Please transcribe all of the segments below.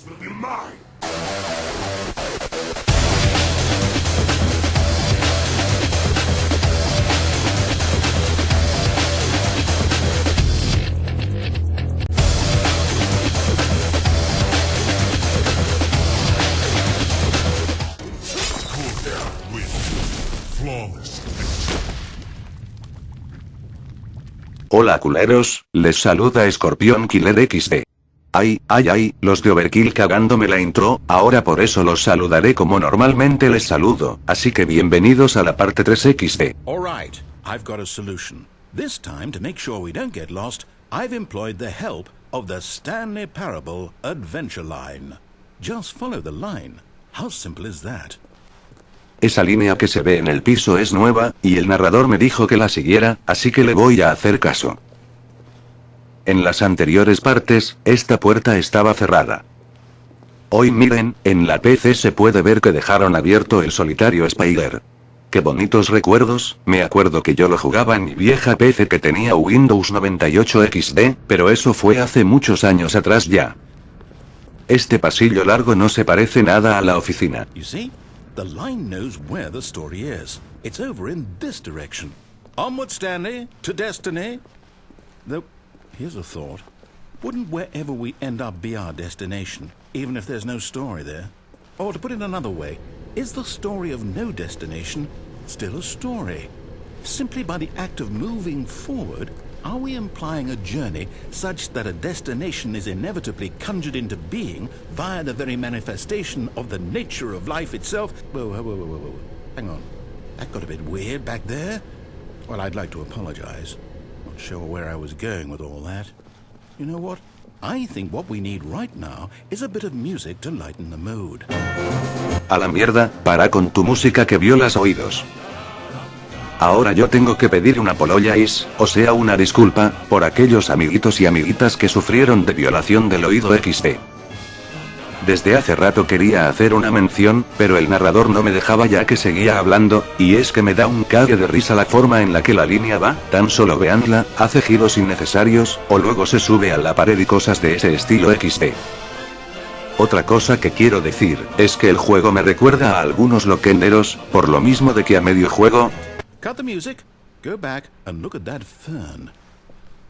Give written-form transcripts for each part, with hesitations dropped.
will be mine. Hola culeros, les saluda Escorpión Killer XD. Ay, los de Overkill cagándome la intro, ahora por eso los saludaré como normalmente les saludo, así que bienvenidos a la parte 3 XD. Alright, I've got a solution. This time, to make sure we don't get lost, I've employed the help of the Stanley Parable Adventure Line. Just follow the line. How simple is that? Esa línea que se ve en el piso es nueva, y el narrador me dijo que la siguiera, así que le voy a hacer caso. En las anteriores partes, esta puerta estaba cerrada. Hoy miren, en la PC se puede ver que dejaron abierto el solitario Spider. Qué bonitos recuerdos, me acuerdo que yo lo jugaba en mi vieja PC que tenía Windows 98 XD, pero eso fue hace muchos años atrás ya. Este pasillo largo no se parece nada a la oficina. You see? The line knows where the story is. It's over in this direction. Onward, Stanley, to destiny. Though, here's a thought. Wouldn't wherever we end up be our destination, even if there's no story there? Or to put it another way, is the story of no destination still a story? Simply by the act of moving forward, are we implying a journey such that a destination is inevitably conjured into being via the very manifestation of the nature of life itself? Whoa. Hang on. That got a bit weird back there. Well, I'd like to apologize. Not sure where I was going with all that. You know what? I think what we need right now is a bit of music to lighten the mood. A la mierda, para con tu música que violas oídos. Ahora yo tengo que pedir un apologize, o sea una disculpa, por aquellos amiguitos y amiguitas que sufrieron de violación del oído XD. Desde hace rato quería hacer una mención, pero el narrador no me dejaba ya que seguía hablando, y es que me da un cague de risa la forma en la que la línea va, tan solo veanla, hace giros innecesarios, o luego se sube a la pared y cosas de ese estilo XD. Otra cosa que quiero decir, es que el juego me recuerda a algunos loquenderos, por lo mismo de que a medio juego... Cut the music, go back and look at that fern.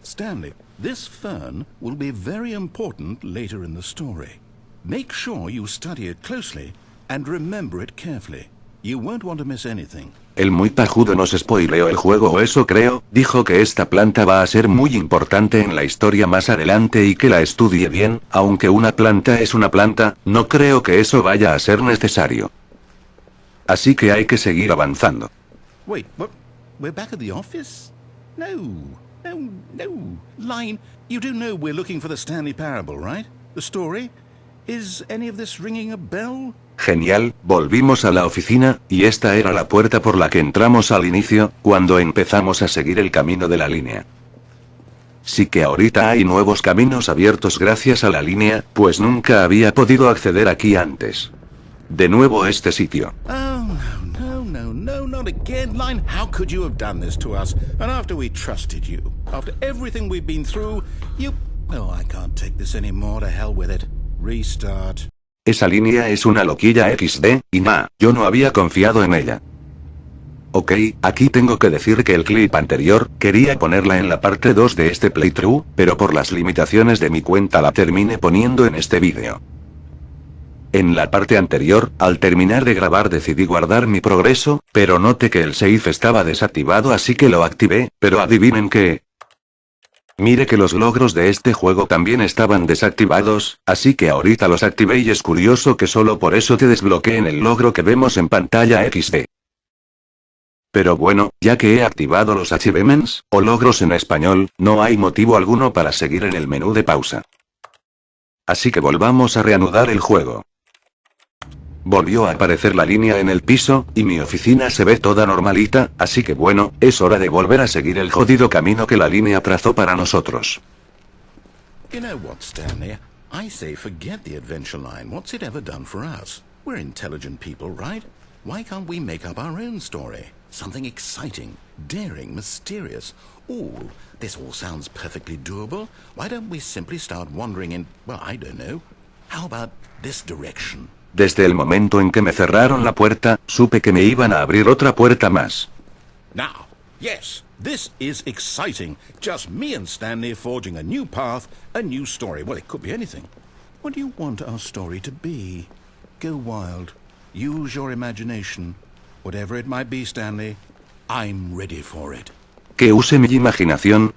Stanley, this fern will be very important later in the story. Make sure you study it closely and remember it carefully. You won't want to miss anything. El muy pajudo nos spoileó el juego o eso creo, dijo que esta planta va a ser muy importante en la historia más adelante y que la estudie bien, aunque una planta es una planta, no creo que eso vaya a ser necesario. Así que hay que seguir avanzando. Wait, what? We're back at the office? No. Line, you do know we're looking for the Stanley Parable, right? The story? Is any of this ringing a bell? Genial, volvimos a la oficina, y esta era la puerta por la que entramos al inicio, cuando empezamos a seguir el camino de la línea. Sí que ahorita hay nuevos caminos abiertos gracias a la línea, pues nunca había podido acceder aquí antes. De nuevo este sitio. No, not again, Line. How could you have done this to us? And after we trusted you, after everything we've been through, you... Oh, I can't take this anymore, to hell with it. Restart. Esa línea es una loquilla XD, y yo no había confiado en ella. Ok, aquí tengo que decir que el clip anterior, quería ponerla en la parte 2 de este playthrough, pero por las limitaciones de mi cuenta la terminé poniendo en este vídeo. En la parte anterior, al terminar de grabar decidí guardar mi progreso, pero noté que el save estaba desactivado así que lo activé, pero adivinen qué. Mire que los logros de este juego también estaban desactivados, así que ahorita los activé y es curioso que solo por eso te desbloqueen el logro que vemos en pantalla XD. Pero bueno, ya que he activado los achievements, o logros en español, no hay motivo alguno para seguir en el menú de pausa. Así que volvamos a reanudar el juego. Volvió a aparecer la línea en el piso, y mi oficina se ve toda normalita, así que bueno, es hora de volver a seguir el jodido camino que la línea trazó para nosotros. You know what, Stanley? I say forget the adventure line. What's it ever done for us? We're intelligent people, right? Why can't we make up our own story? Something exciting, daring, mysterious. Ooh, this all sounds perfectly doable. Why don't we simply start wandering in, well, I don't know, How about this direction? Desde el momento en que me cerraron la puerta, supe que me iban a abrir otra puerta más. Now, yes, this is exciting. Just me and Stanley forging a new path, a new story. Well, it could be anything. What do you want our story to be? Go wild. Use your imagination. Whatever it might be, Stanley, I'm ready for it. Que use mi imaginación.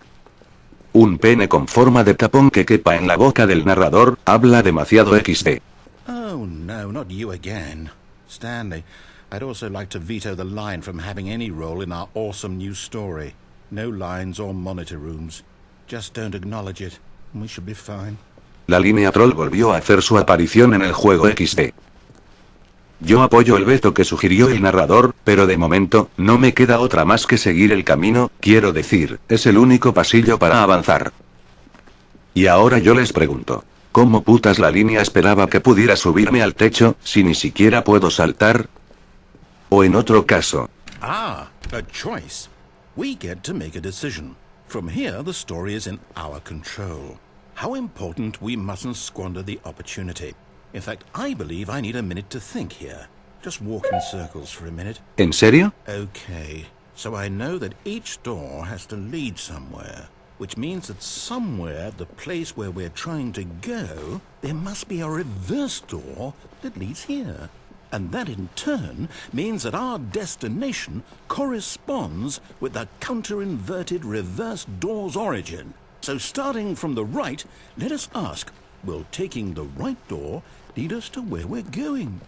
Un pene con forma de tapón que quepa en la boca del narrador, habla demasiado XD. Oh no, not you again. Stanley, I'd also like to veto the line from having any role in our awesome new story. No lines or monitor rooms. Just don't acknowledge it, and we should be fine. La línea troll volvió a hacer su aparición en el juego XD. Yo apoyo el veto que sugirió el narrador, pero de momento, no me queda otra más que seguir el camino, quiero decir, es el único pasillo para avanzar. Y ahora yo les pregunto, ¿cómo putas la línea esperaba que pudiera subirme al techo, si ni siquiera puedo saltar? O en otro caso. Ah, a choice. We get to make a decision. From here, the story is in our control. How important we mustn't squander the opportunity. In fact, I believe I need a minute to think here. Just walk in circles for a minute. ¿En serio? Okay, so I know that each door has to lead somewhere, which means that somewhere, the place where we're trying to go, there must be a reverse door that leads here. And that in turn means that our destination corresponds with the counter-inverted reverse door's origin. So starting from the right, let us ask, will taking the right door lead us to where we're going?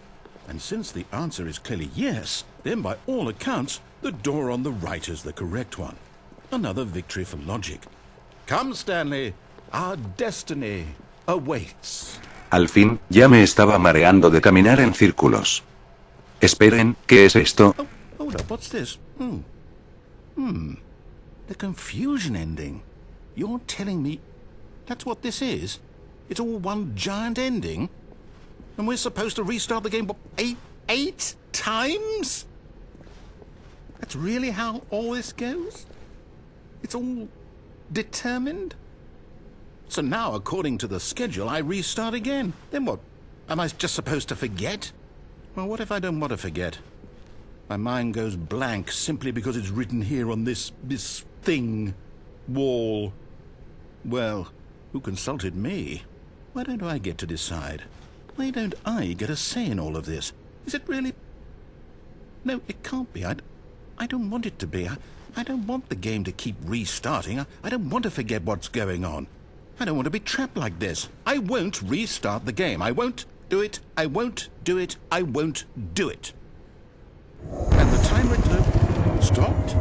And since the answer is clearly yes, then by all accounts, the door on the right is the correct one. Another victory for logic. Come, Stanley, our destiny awaits. Al fin, ya me estaba mareando de caminar en círculos. Esperen, ¿qué es esto? Oh, hold up, what's this? The confusion ending. You're telling me that's what this is? It's all one giant ending? And we're supposed to restart the game, what, eight times? That's really how all this goes? It's all determined? So now, according to the schedule, I restart again. Then what? Am I just supposed to forget? Well, what if I don't want to forget? My mind goes blank simply because it's written here on this thing. Wall. Well, who consulted me? Why don't I get to decide? Why don't I get a say in all of this? Is it really... No, it can't be. I don't want it to be. I don't want the game to keep restarting. I don't want to forget what's going on. I don't want to be trapped like this. I won't restart the game. I won't do it. I won't do it. I won't do it. And the timer stopped?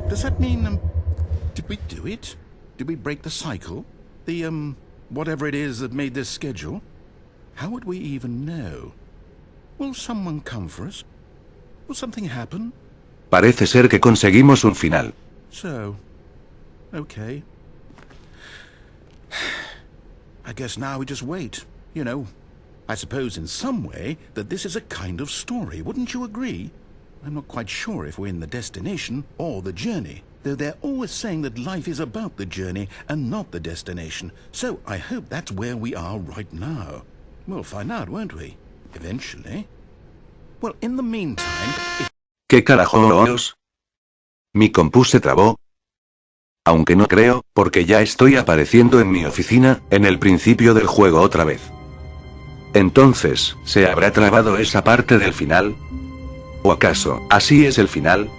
Does that mean, did we do it? Did we break the cycle? The, whatever it is that made this schedule? How would we even know? Will someone come for us? Will something happen? Parece ser que conseguimos un final. So, okay. I guess now we just wait, you know. I suppose in some way that this is a kind of story, wouldn't you agree? I'm not quite sure if we're in the destination or the journey, though they're always saying that life is about the journey and not the destination. So I hope that's where we are right now. We'll find out, won't we? Eventually. Well, in the meantime... ¿Qué carajos? Mi compu se trabó. Aunque no creo, porque ya estoy apareciendo en mi oficina, en el principio del juego otra vez. Entonces, ¿se habrá trabado esa parte del final? ¿O acaso, así es el final?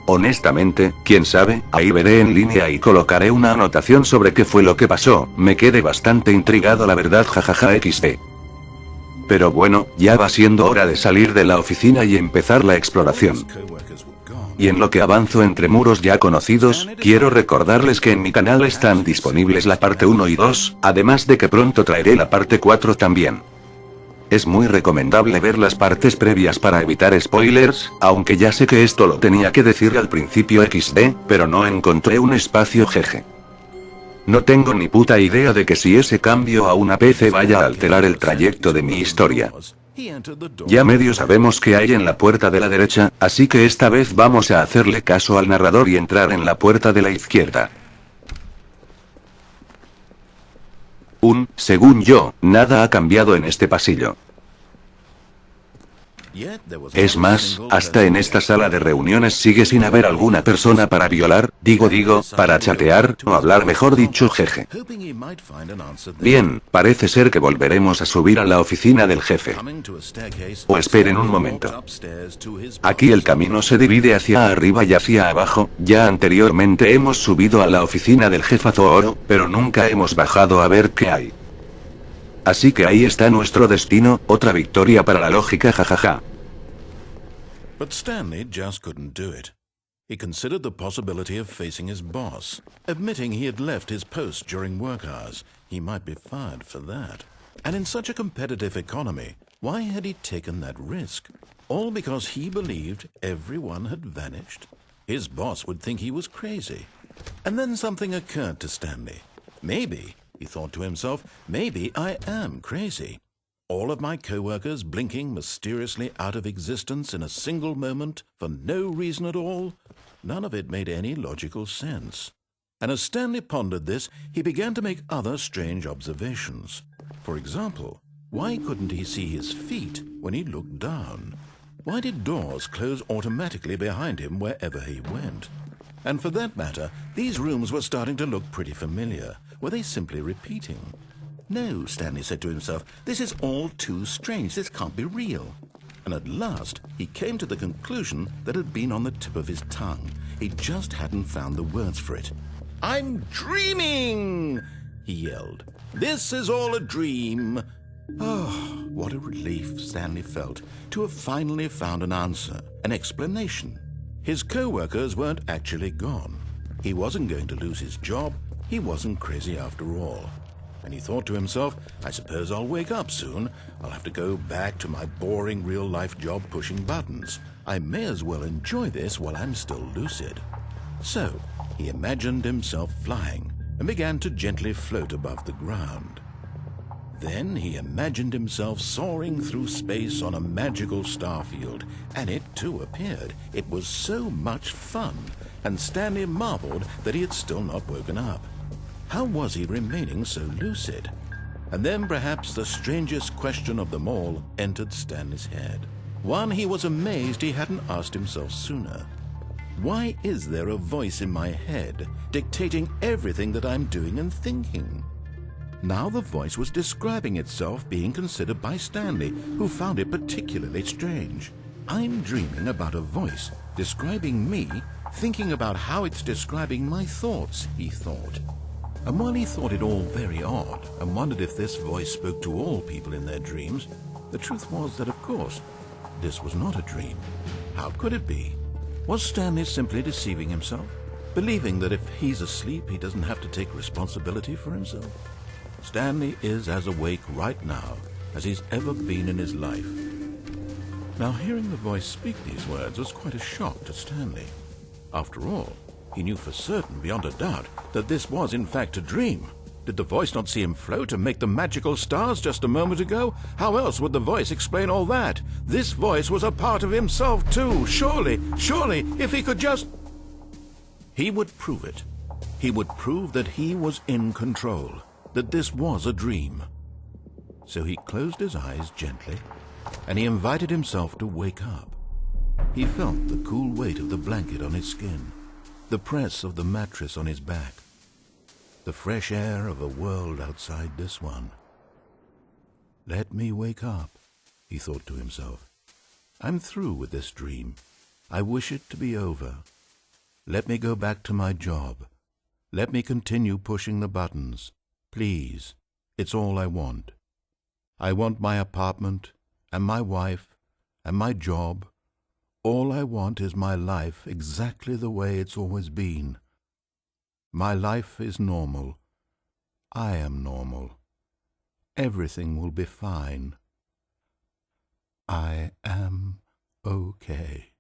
Honestamente, quién sabe, ahí veré en línea y colocaré una anotación sobre qué fue lo que pasó, me quedé bastante intrigado la verdad jajaja XD. Pero bueno, ya va siendo hora de salir de la oficina y empezar la exploración. Y en lo que avanzo entre muros ya conocidos, quiero recordarles que en mi canal están disponibles la parte 1 y 2, además de que pronto traeré la parte 4 también. Es muy recomendable ver las partes previas para evitar spoilers, aunque ya sé que esto lo tenía que decir al principio XD, pero no encontré un espacio jeje. No tengo ni puta idea de que si ese cambio a una PC vaya a alterar el trayecto de mi historia. Ya medio sabemos qué hay en la puerta de la derecha, así que esta vez vamos a hacerle caso al narrador y entrar en la puerta de la izquierda. Según yo, nada ha cambiado en este pasillo. Es más, hasta en esta sala de reuniones sigue sin haber alguna persona para violar, digo, para chatear, o hablar mejor dicho, jeje. Bien, parece ser que volveremos a subir a la oficina del jefe. O esperen un momento. Aquí el camino se divide hacia arriba y hacia abajo, ya anteriormente hemos subido a la oficina del jefazo oro, pero nunca hemos bajado a ver qué hay. Así que ahí está nuestro destino, otra victoria para la lógica, jajaja. But Stanley just couldn't do it. He considered the possibility of facing his boss, admitting he had left his post during work hours. He might be fired for that. And in such a competitive economy, why had he taken that risk? All because he believed everyone had vanished? His boss would think he was crazy. And then something occurred to Stanley. Maybe, he thought to himself, maybe I am crazy. All of my co-workers blinking mysteriously out of existence in a single moment for no reason at all? None of it made any logical sense. And as Stanley pondered this, he began to make other strange observations. For example, why couldn't he see his feet when he looked down? Why did doors close automatically behind him wherever he went? And for that matter, these rooms were starting to look pretty familiar. Were they simply repeating? No, Stanley said to himself, this is all too strange. This can't be real. And at last, he came to the conclusion that had been on the tip of his tongue. He just hadn't found the words for it. I'm dreaming, he yelled. This is all a dream. Oh, what a relief Stanley felt to have finally found an answer, an explanation. His co-workers weren't actually gone. He wasn't going to lose his job. He wasn't crazy after all. And he thought to himself, I suppose I'll wake up soon. I'll have to go back to my boring real-life job pushing buttons. I may as well enjoy this while I'm still lucid. So, he imagined himself flying and began to gently float above the ground. Then he imagined himself soaring through space on a magical starfield, and it too appeared. It was so much fun, and Stanley marveled that he had still not woken up. How was he remaining so lucid? And then perhaps the strangest question of them all entered Stanley's head. One he was amazed he hadn't asked himself sooner. Why is there a voice in my head dictating everything that I'm doing and thinking? Now the voice was describing itself being considered by Stanley, who found it particularly strange. I'm dreaming about a voice describing me, thinking about how it's describing my thoughts, he thought. And while he thought it all very odd and wondered if this voice spoke to all people in their dreams, the truth was that, of course, this was not a dream. How could it be? Was Stanley simply deceiving himself, believing that if he's asleep, he doesn't have to take responsibility for himself? Stanley is as awake right now as he's ever been in his life. Now, hearing the voice speak these words was quite a shock to Stanley. After all, he knew for certain, beyond a doubt, that this was in fact a dream. Did the voice not see him float and make the magical stars just a moment ago? How else would the voice explain all that? This voice was a part of himself too. Surely, if he could just... He would prove it. He would prove that he was in control, that this was a dream. So he closed his eyes gently, and he invited himself to wake up. He felt the cool weight of the blanket on his skin, the press of the mattress on his back, the fresh air of a world outside this one. Let me wake up, he thought to himself. I'm through with this dream. I wish it to be over. Let me go back to my job. Let me continue pushing the buttons. Please, it's all I want. I want my apartment, and my wife, and my job. All I want is my life exactly the way it's always been. My life is normal. I am normal. Everything will be fine. I am okay.